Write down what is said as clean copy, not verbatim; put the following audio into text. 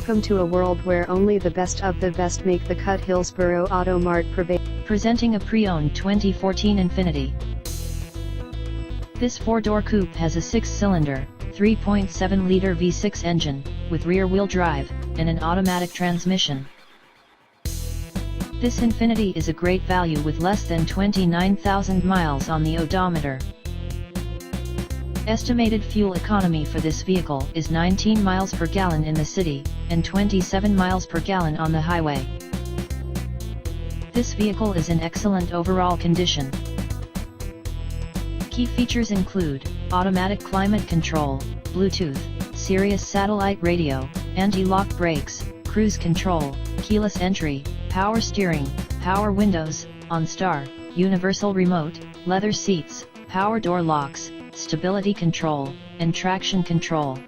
Welcome to a world where only the best of the best make the cut. Hillsborough Auto Mart presenting a pre-owned 2014 Infiniti. This four-door coupe has a six-cylinder, 3.7-liter V6 engine, with rear-wheel drive, and an automatic transmission. This Infiniti is a great value with less than 29,000 miles on the odometer. Estimated fuel economy for this vehicle is 19 miles per gallon in the city, and 27 miles per gallon on the highway. This vehicle is in excellent overall condition. Key features include automatic climate control, Bluetooth, Sirius satellite radio, anti-lock brakes, cruise control, keyless entry, power steering, power windows, OnStar, universal remote, leather seats, power door locks, stability control, and traction control.